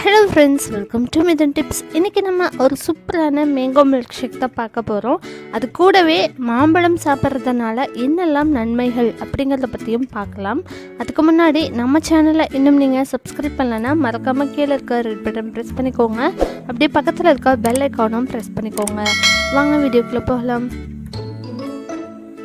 Hello friends, welcome to Mithuntips. இன்னைக்கு நம்ம ஒரு சூப்பரான மேங்கோ milkshake தான் பார்க்க போறோம். அது கூடவே மாம்பழம் சாப்பிட்றதுனால என்னெல்லாம் நன்மைகள் அப்படிங்கறத பத்தியும் பார்க்கலாம். அதுக்கு முன்னாடி நம்ம சேனலை இன்னும் நீங்க சப்ஸ்கிரைப் பண்ணலனா மறக்காம கீழ இருக்க ரெட் பட்டன் பிரஸ் பண்ணிக்கோங்க. அப்படியே பக்கத்துல இருக்க பெல் ஐகானும் பிரஸ் பண்ணிக்கோங்க. வாங்க வீடியோக்குள்ள போகலாம்.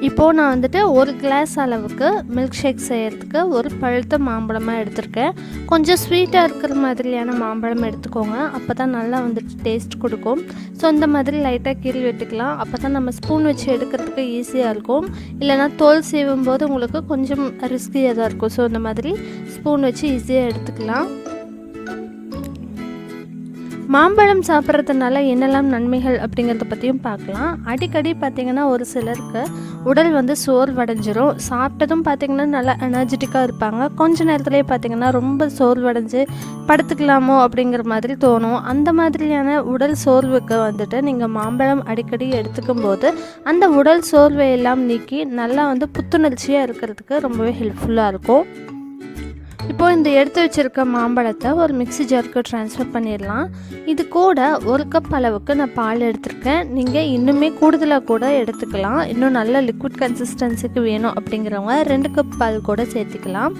இப்போ நான் வந்துட்டு ஒரு கிளாஸ் அளவுக்கு மில்க் ஷேக் செய்யறதுக்கு ஒரு பழுத்த மாம்பழமாக எடுத்திருக்கேன். கொஞ்சம் ஸ்வீட்டாக இருக்கிற மாதிரியான மாம்பழம் எடுத்துக்கோங்க. அப்போ தான் நல்லா வந்துட்டு டேஸ்ட் கொடுக்கும். ஸோ இந்த மாதிரி லைட்டாக கீறி வெட்டிக்கலாம். அப்போ தான் நம்ம ஸ்பூன் வச்சு எடுக்கிறதுக்கு ஈஸியாக இருக்கும். இல்லைனா தோல் சீவும் போது உங்களுக்கு கொஞ்சம் ரிஸ்கியாக தான் இருக்கும். ஸோ இந்த மாதிரி ஸ்பூன் வச்சு ஈஸியாக எடுத்துக்கலாம். மாம்பழம் சாப்பிட்றதுனால என்னெல்லாம் நன்மைகள் அப்படிங்கிறத பற்றியும் பார்க்கலாம். அடிக்கடி பார்த்திங்கன்னா ஒரு சிலருக்கு உடல் வந்து சோர்வடைஞ்சிரும். சாப்பிட்டதும் பார்த்திங்கன்னா நல்லா எனர்ஜெட்டிக்காக இருப்பாங்க. கொஞ்ச நேரத்துலேயே பார்த்திங்கன்னா ரொம்ப சோர்வடைஞ்சு படுத்துக்கலாமோ அப்படிங்கிற மாதிரி தோணும். அந்த மாதிரியான உடல் சோர்வுக்கு வந்துட்டு நீங்கள் மாம்பழம் அடிக்கடி எடுத்துக்கும் போது அந்த உடல் சோர்வை எல்லாம் நீக்கி நல்லா வந்து புத்துணர்ச்சியாக இருக்கிறதுக்கு ரொம்பவே ஹெல்ப்ஃபுல்லாக இருக்கும். இப்போ இந்த எடுத்து வச்சுருக்க மாம்பழத்தை ஒரு மிக்ஸி ஜாருக்கு ட்ரான்ஸ்ஃபர் பண்ணிடலாம். இது கூட ஒரு கப் அளவுக்கு நான் பால் எடுத்திருக்கேன். நீங்கள் இன்னுமே கூடுதலாக கூட எடுத்துக்கலாம். இன்னும் நல்ல லிக்விட் கன்சிஸ்டன்சிக்கு வேணும் அப்படிங்கிறவங்க 2 கப் பால் கூட சேர்த்துக்கலாம்.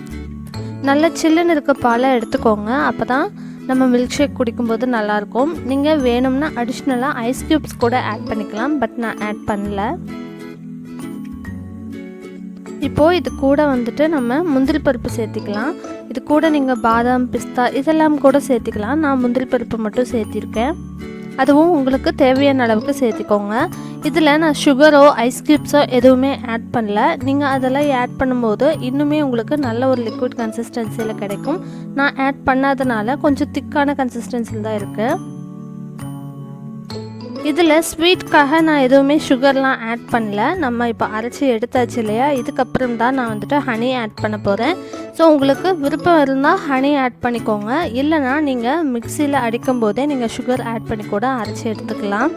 நல்ல சில்லுன்னு இருக்க பாலை எடுத்துக்கோங்க. அப்போ தான் நம்ம மில்க் ஷேக் குடிக்கும்போது நல்லாயிருக்கும். நீங்கள் வேணும்னா அடிஷ்னலாக ஐஸ் க்யூப்ஸ் கூட ஆட் பண்ணிக்கலாம். பட் நான் ஆட் பண்ணல. இப்போது இது கூட வந்துட்டு நம்ம முந்திரி பருப்பு சேர்த்திக்கலாம். இது கூட நீங்கள் பாதாம், பிஸ்தா இதெல்லாம் கூட சேர்த்திக்கலாம். நான் முந்திரி பருப்பு மட்டும் சேர்த்திருக்கேன். அதுவும் உங்களுக்கு தேவையான அளவுக்கு சேர்த்திக்கோங்க. இதில் நான் சுகரோ ஐஸ் க்யூப்ஸோ எதுவுமே ஆட் பண்ணல. நீங்கள் அதெல்லாம் ஆட் பண்ணும்போது இன்னுமே உங்களுக்கு நல்ல ஒரு லிக்விட் கன்சிஸ்டன்சியில் கிடைக்கும். நான் ஆட் பண்ணாதனால கொஞ்சம் திக்கான கன்சிஸ்டன்சியில் தான் இருக்குது. இதில் ஸ்வீட்காக நான் எதுவுமே சுகர்லாம் ஆட் பண்ணல. நம்ம இப்போ அரைச்சி எடுத்தாச்சு இல்லையா, இதுக்கப்புறம் தான் நான் வந்துட்டு ஹனி ஆட் பண்ண போகிறேன். ஸோ உங்களுக்கு விருப்பம் இருந்தால் ஹனி ஆட் பண்ணிக்கோங்க. இல்லைனா நீங்கள் மிக்சியில் அடிக்கும் போதே நீங்கள் சுகர் ஆட் பண்ணி கூட அரைச்சி எடுத்துக்கலாம்.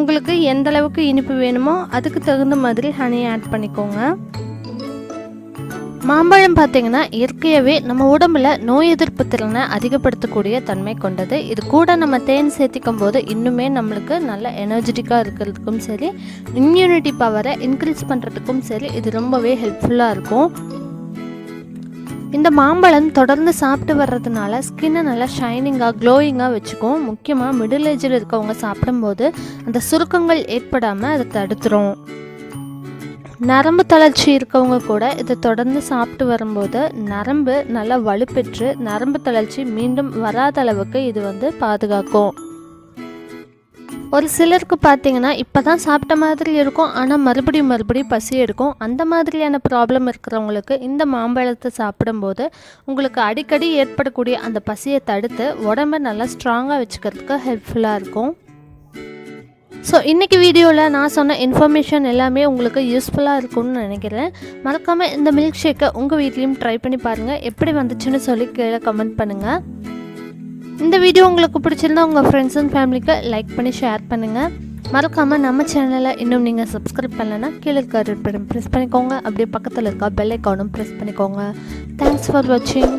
உங்களுக்கு எந்த அளவுக்கு இனிப்பு வேணுமோ அதுக்கு தகுந்த மாதிரி ஹனி ஆட் பண்ணிக்கோங்க. மாம்பழம் பார்த்திங்கன்னா இயற்கையாகவே நம்ம உடம்புல நோய் எதிர்ப்பு திறனை அதிகப்படுத்தக்கூடிய தன்மை கொண்டது. இது கூட நம்ம தேன் சேர்த்திக்கும் போது இன்னுமே நம்மளுக்கு நல்ல எனர்ஜெட்டிக்காக இருக்கிறதுக்கும் சரி, இம்யூனிட்டி பவரை இன்க்ரீஸ் பண்ணுறதுக்கும் சரி இது ரொம்பவே ஹெல்ப்ஃபுல்லாக இருக்கும். இந்த மாம்பழம் தொடர்ந்து சாப்பிட்டு வர்றதுனால ஸ்கின்னை நல்லா ஷைனிங்காக க்ளோயிங்காக வச்சுக்கும். முக்கியமாக மிடில் ஏஜில் இருக்கவங்க சாப்பிடும்போது அந்த சுருக்கங்கள் ஏற்படாமல் அதை தடுத்துரும். நரம்பு தளர்ச்சி இருக்கவங்க கூட இதை தொடர்ந்து சாப்பிட்டு வரும்போது நரம்பு நல்லா வலுப்பெற்று நரம்பு தளர்ச்சி மீண்டும் வராத அளவுக்கு இது வந்து பாதுகாக்கும். ஒரு சிலருக்கு பார்த்தீங்கன்னா இப்போ தான் சாப்பிட்ட மாதிரி இருக்கும், ஆனால் மறுபடியும் பசி எடுக்கும். அந்த மாதிரியான ப்ராப்ளம் இருக்கிறவங்களுக்கு இந்த மாம்பழத்தை சாப்பிடும்போது உங்களுக்கு அடிக்கடி ஏற்படக்கூடிய அந்த பசியை தடுத்து உடம்பை நல்லா ஸ்ட்ராங்காக வச்சுக்கிறதுக்கு ஹெல்ப்ஃபுல்லாக இருக்கும். ஸோ இன்றைக்கி வீடியோவில் நான் சொன்ன இன்ஃபர்மேஷன் எல்லாமே உங்களுக்கு யூஸ்ஃபுல்லாக இருக்கும்னு நினைக்கிறேன். மறக்காமல் இந்த மில்க் ஷேக்கை உங்கள் வீட்லேயும் ட்ரை பண்ணி பாருங்கள். எப்படி வந்துச்சுன்னு சொல்லி கீழே கமெண்ட் பண்ணுங்கள். இந்த வீடியோ உங்களுக்கு பிடிச்சிருந்தா உங்கள் ஃப்ரெண்ட்ஸ் அண்ட் ஃபேமிலிக்கு லைக் பண்ணி ஷேர் பண்ணுங்கள். மறக்காமல் நம்ம சேனலை இன்னும் நீங்கள் சப்ஸ்கிரைப் பண்ணலைன்னா கீழே இருக்க ரெட் பட்டன் ப்ரெஸ் பண்ணிக்கோங்க. அப்படியே பக்கத்தில் இருக்க பெல் ஐக்கானும் ப்ரெஸ் பண்ணிக்கோங்க. தேங்க்ஸ் ஃபார் வாட்சிங்.